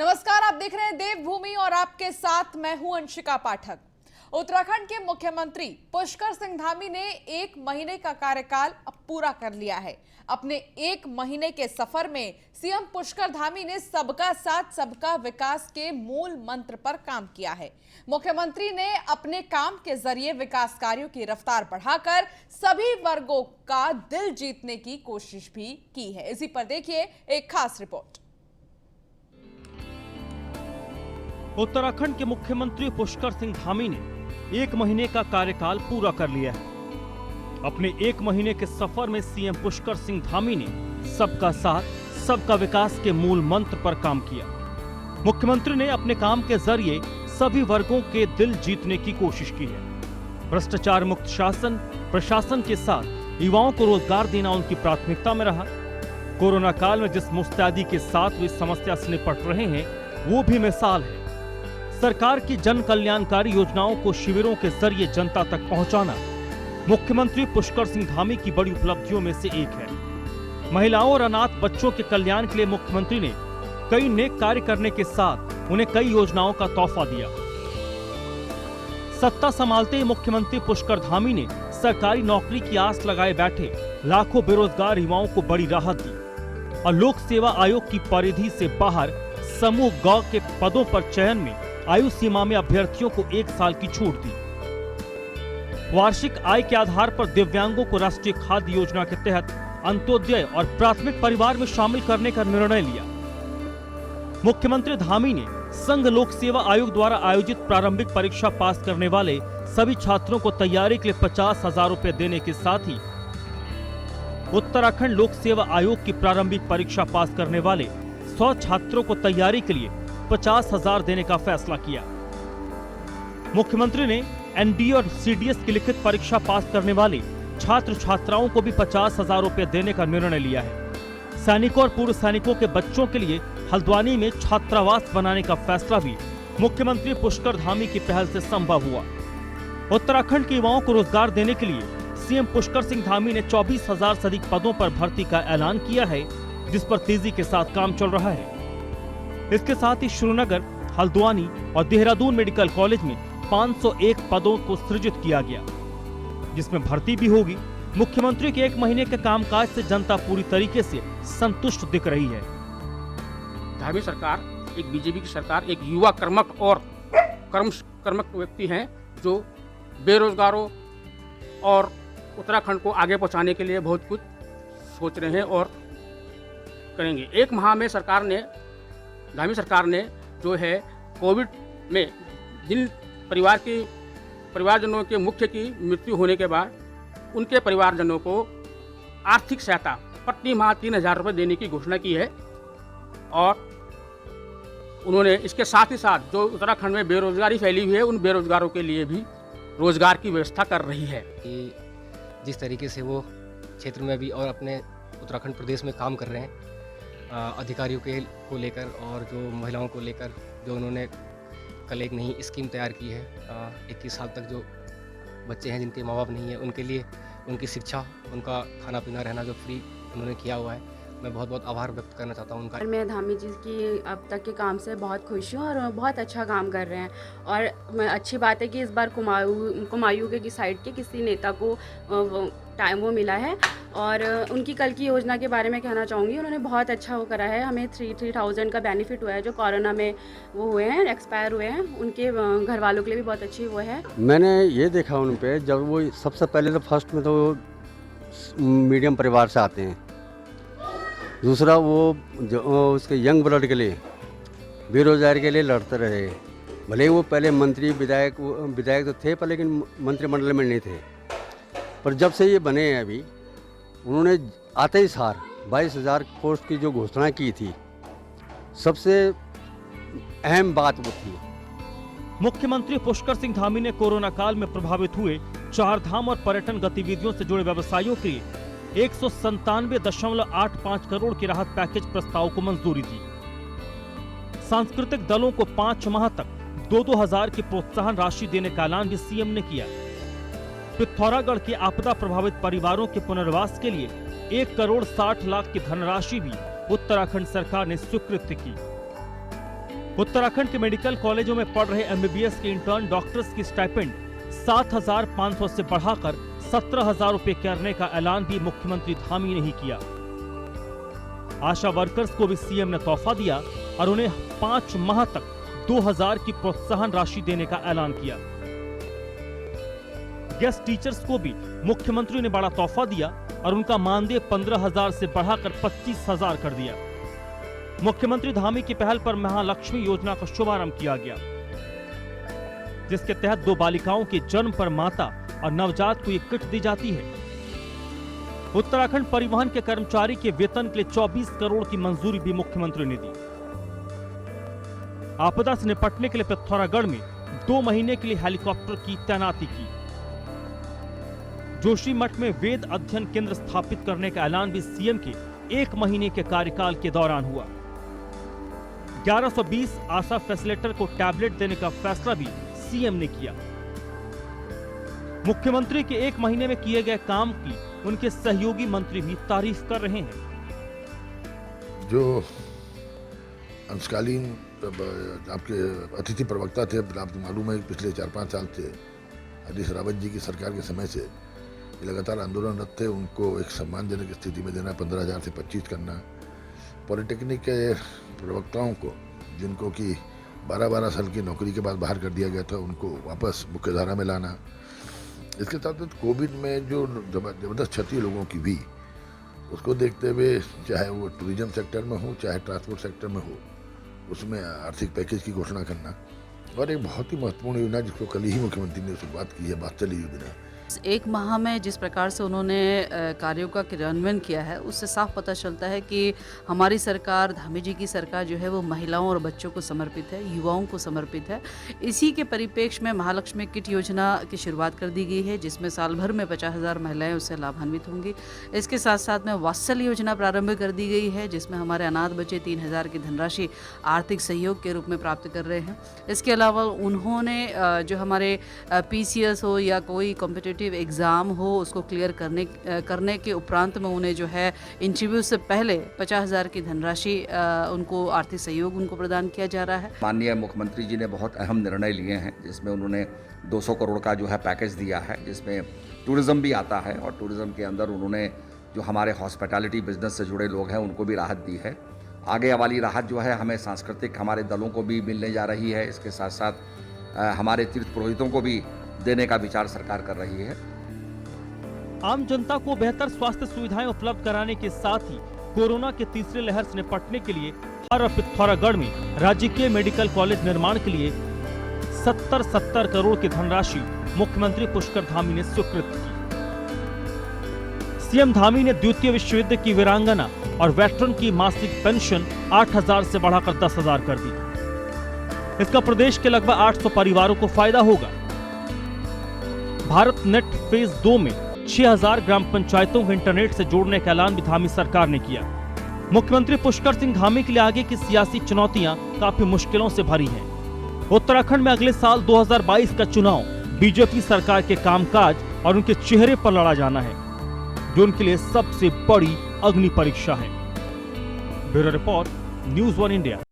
नमस्कार, आप देख रहे हैं देवभूमि और आपके साथ मैं हूं अंशिका पाठक। उत्तराखंड के मुख्यमंत्री पुष्कर सिंह धामी ने 1 महीने का कार्यकाल अब पूरा कर लिया है। अपने 1 महीने के सफर में सीएम पुष्कर धामी ने सबका साथ सबका विकास के मूल मंत्र पर काम किया है। मुख्यमंत्री ने अपने काम के जरिए विकास कार्यों की रफ्तार बढ़ाकर सभी वर्गों का दिल जीतने की कोशिश भी की है। इसी पर देखिए एक खास रिपोर्ट। उत्तराखंड के मुख्यमंत्री पुष्कर सिंह धामी ने 1 महीने का कार्यकाल पूरा कर लिया है। अपने 1 महीने के सफर में सीएम पुष्कर सिंह धामी ने सबका साथ सबका विकास के मूल मंत्र पर काम किया। मुख्यमंत्री ने अपने काम के जरिए सभी वर्गों के दिल जीतने की कोशिश की है। भ्रष्टाचार मुक्त शासन प्रशासन के साथ युवाओं को रोजगार देना उनकी प्राथमिकता में रहा। कोरोना काल में जिस मुस्तैदी के साथ वे समस्या से निपट रहे हैं वो भी मिसाल है। सरकार की जन कल्याणकारी योजनाओं को शिविरों के जरिए जनता तक पहुंचाना मुख्यमंत्री पुष्कर सिंह धामी की बड़ी उपलब्धियों में से एक है। महिलाओं और अनाथ बच्चों के कल्याण के लिए मुख्यमंत्री ने कई नेक कार्य करने के साथ उन्हें कई योजनाओं का तोहफा दिया। सत्ता संभालते ही मुख्यमंत्री पुष्कर धामी ने सरकारी नौकरी की आस लगाए बैठे लाखों बेरोजगार युवाओं को बड़ी राहत दी और लोक सेवा आयोग की परिधि से बाहर समूह ग के पदों पर चयन में आयु सीमा में अभ्यर्थियों को 1 साल की छूट दी। वार्षिक आय के आधार पर दिव्यांगों को राष्ट्रीय खाद्य योजना के तहत अंत्योदय और प्राथमिक परिवार में शामिल करने का निर्णय लिया। मुख्यमंत्री धामी ने संघ लोक सेवा आयोग द्वारा आयोजित प्रारंभिक परीक्षा पास करने वाले सभी छात्रों को तैयारी के लिए 50,000 रुपए देने के साथ ही उत्तराखंड लोक सेवा आयोग की प्रारंभिक परीक्षा पास करने वाले 100 छात्रों को तैयारी के लिए 50,000 देने का फैसला किया। मुख्यमंत्री ने एनडीए और सीडीएस की लिखित परीक्षा पास करने वाले छात्र छात्राओं को भी 50,000 रुपए देने का निर्णय लिया है। सैनिकों और पूर्व सैनिकों के बच्चों के लिए हल्द्वानी में छात्रावास बनाने का फैसला भी मुख्यमंत्री पुष्कर धामी की पहल से संभव हुआ। उत्तराखंड के युवाओं को रोजगार देने के लिए सीएम पुष्कर सिंह धामी ने 24,000 से अधिक पदों पर भर्ती का ऐलान किया है, जिस पर तेजी के साथ काम चल रहा है। इसके साथ ही श्रीनगर, हल्द्वानी और देहरादून मेडिकल कॉलेज में 501 पदों को सृजित किया गया, जिसमें भर्ती भी होगी। मुख्यमंत्री के 1 महीने के कामकाज से जनता पूरी तरीके से संतुष्ट दिख रही है। धामी सरकार एक बीजेपी की सरकार एक युवा कर्मठ और कर्मठ व्यक्ति हैं जो बेरोजगारों और उत्तराखंड को आगे पहुंचाने के लिए बहुत कुछ सोच रहे हैं और करेंगे। 1 माह में धामी सरकार ने जो है कोविड में जिन परिवारजनों के मुख्य की मृत्यु होने के बाद उनके परिवारजनों को आर्थिक सहायता प्रति माह 3,000 रुपये देने की घोषणा की है। और उन्होंने इसके साथ ही साथ जो उत्तराखंड में बेरोजगारी फैली हुई है उन बेरोजगारों के लिए भी रोजगार की व्यवस्था कर रही है। कि जिस तरीके से वो क्षेत्र में भी और अपने उत्तराखंड प्रदेश में काम कर रहे हैं अधिकारियों को लेकर और जो महिलाओं को लेकर जो उन्होंने कल एक नई स्कीम तैयार की है। 21 साल तक जो बच्चे हैं जिनके माँ बाप नहीं है उनके लिए उनकी शिक्षा, उनका खाना पीना रहना जो फ्री उन्होंने किया हुआ है, मैं बहुत बहुत आभार व्यक्त करना चाहता हूँ उनका। मैं धामी जी की अब तक के काम से बहुत खुश हूँ और बहुत अच्छा काम कर रहे हैं। और अच्छी बात है कि इस बार कुमायूं के साइड के किसी नेता को टाइम वो मिला है। और उनकी कल की योजना के बारे में कहना चाहूँगी, उन्होंने बहुत अच्छा वो करा है। हमें 3,000 का बेनिफिट हुआ है जो कोरोना में वो हुए हैं, एक्सपायर हुए हैं, उनके घर वालों के लिए भी बहुत अच्छी वो है। मैंने ये देखा उन पे, जब वो सबसे पहले तो फर्स्ट में तो मीडियम परिवार से आते हैं। दूसरा वो जो उसके यंग ब्लड के लिए बेरोजगार के लिए लड़ते रहे। भले ही वो पहले मंत्री विधायक तो थे पर लेकिन मंत्रिमंडल में नहीं थे। पर जब से ये बने हैं अभी, उन्होंने आते ही सार 22,000 पोस्ट की जो घोषणा की थी, सबसे अहम बात वो थी। मुख्यमंत्री पुष्कर सिंह धामी ने कोरोना काल में प्रभावित हुए 4 धाम और पर्यटन गतिविधियों से जुड़े व्यवसायियों के लिए 197.85 करोड़ के राहत पैकेज प्रस्ताव को मंजूरी दी। सांस्कृतिक दलों को 5 माह तक 2-2 हजार की प्रोत्साहन राशि देने का ऐलान भी सीएम ने किया। पिथौरागढ़ के आपदा प्रभावित परिवारों के पुनर्वास के लिए 1 करोड़ 60 लाख की धनराशि भी उत्तराखंड सरकार ने स्वीकृत की। उत्तराखंड के मेडिकल कॉलेजों में पढ़ रहे एमबीबीएस के इंटर्न डॉक्टर्स की स्टाइपेंड 7,500 से बढ़ाकर 17,000 रुपए करने का ऐलान भी मुख्यमंत्री धामी ने ही किया। आशा वर्कर्स को भी सीएम ने तोहफा दिया और उन्हें 5 माह तक 2,000 की प्रोत्साहन राशि देने का ऐलान किया। गेस्ट टीचर्स को भी मुख्यमंत्री ने बड़ा तोहफा दिया और उनका मानदेय 15,000 से बढ़ाकर 25,000 कर दिया। मुख्यमंत्री धामी की पहल पर महालक्ष्मी योजना का शुभारंभ किया गया, जिसके तहत 2 बालिकाओं के जन्म पर माता और नवजात को एक किट दी जाती है। उत्तराखंड परिवहन के कर्मचारी के वेतन के लिए 24 करोड़ की मंजूरी भी मुख्यमंत्री ने दी। आपदा से निपटने के लिए पिथौरागढ़ में 2 महीने के लिए हेलीकॉप्टर की तैनाती की। जोशीमठ में वेद अध्ययन केंद्र स्थापित करने का ऐलान भी सीएम के 1 महीने के कार्यकाल के दौरान हुआ। 1120 आशा फैसिलिटेटर को टैबलेट देने का फैसला भी सीएम ने किया। मुख्यमंत्री के 1 महीने में किए गए काम की उनके सहयोगी मंत्री भी तारीफ कर रहे हैं। जो अंशकालीन आपके अतिथि प्रवक्ता थे, आपको मालूम है पिछले 4-5 साल से हरीश रावत जी की सरकार के समय से लगातार आंदोलनरत थे, उनको एक सम्मानजनक स्थिति में देना, 15,000 से 25 करना। पॉलिटेक्निक के प्रवक्ताओं को जिनको कि 12-12 साल की नौकरी के बाद बाहर कर दिया गया था, उनको वापस मुख्यधारा में लाना। इसके साथ साथ कोविड में जो जबरदस्त क्षति लोगों की हुई, उसको देखते हुए चाहे वो टूरिज्म सेक्टर में हो चाहे ट्रांसपोर्ट सेक्टर में हो, उसमें आर्थिक पैकेज की घोषणा करना। और एक बहुत ही महत्वपूर्ण योजना जिसको कल ही मुख्यमंत्री ने शुरुआत की है, वात्सल्य योजना। 1 माह में जिस प्रकार से उन्होंने कार्यों का क्रियान्वयन किया है, उससे साफ पता चलता है कि हमारी सरकार, धामी जी की सरकार जो है वो महिलाओं और बच्चों को समर्पित है, युवाओं को समर्पित है। इसी के परिप्रेक्ष्य में महालक्ष्मी किट योजना की शुरुआत कर दी गई है, जिसमें साल भर में 50,000 महिलाएं उससे लाभान्वित होंगी। इसके साथ साथ में वात्सल्य योजना प्रारंभ कर दी गई है, जिसमें हमारे अनाथ बच्चे 3,000 की धनराशि आर्थिक सहयोग के रूप में प्राप्त कर रहे हैं। इसके अलावा उन्होंने जो हमारे PCS हो या कोई कॉम्पिटिटिव एग्ज़ाम हो, उसको क्लियर करने के उपरांत में उन्हें जो है इंटरव्यू से पहले 50,000 की धनराशि उनको आर्थिक सहयोग उनको प्रदान किया जा रहा है। माननीय मुख्यमंत्री जी ने बहुत अहम निर्णय लिए हैं, जिसमें उन्होंने 200 करोड़ का जो है पैकेज दिया है, जिसमें टूरिज़्म भी आता है और टूरिज़्म के अंदर उन्होंने जो हमारे हॉस्पिटैलिटी बिजनेस से जुड़े लोग हैं उनको भी राहत दी है। आगे वाली राहत जो है हमें सांस्कृतिक हमारे दलों को भी मिलने जा रही है। इसके साथ साथ हमारे तीर्थ पुरोहितों को भी देने का विचार सरकार कर रही है। आम जनता को बेहतर स्वास्थ्य सुविधाएं उपलब्ध कराने के साथ ही कोरोना के तीसरे लहर से निपटने के लिए पिथौरागढ़ में राज्य के मेडिकल कॉलेज निर्माण के लिए 70 करोड़ की धनराशि मुख्यमंत्री पुष्कर धामी ने स्वीकृत की। सीएम धामी ने द्वितीय विश्व युद्ध की वीरांगना और वेटरन की मासिक पेंशन 8,000 से बढ़ाकर 10,000 कर दी। इसका प्रदेश के लगभग 800 परिवारों को फायदा होगा। भारत नेट फेज 2 में 6,000 ग्राम पंचायतों को इंटरनेट से जोड़ने का ऐलान भी धामी सरकार ने किया। मुख्यमंत्री पुष्कर सिंह धामी के लिए आगे की सियासी चुनौतियां काफी मुश्किलों से भरी हैं। उत्तराखंड में अगले साल 2022 का चुनाव बीजेपी सरकार के कामकाज और उनके चेहरे पर लड़ा जाना है, जो उनके लिए सबसे बड़ी अग्नि परीक्षा है। Bureau report, news 1 India.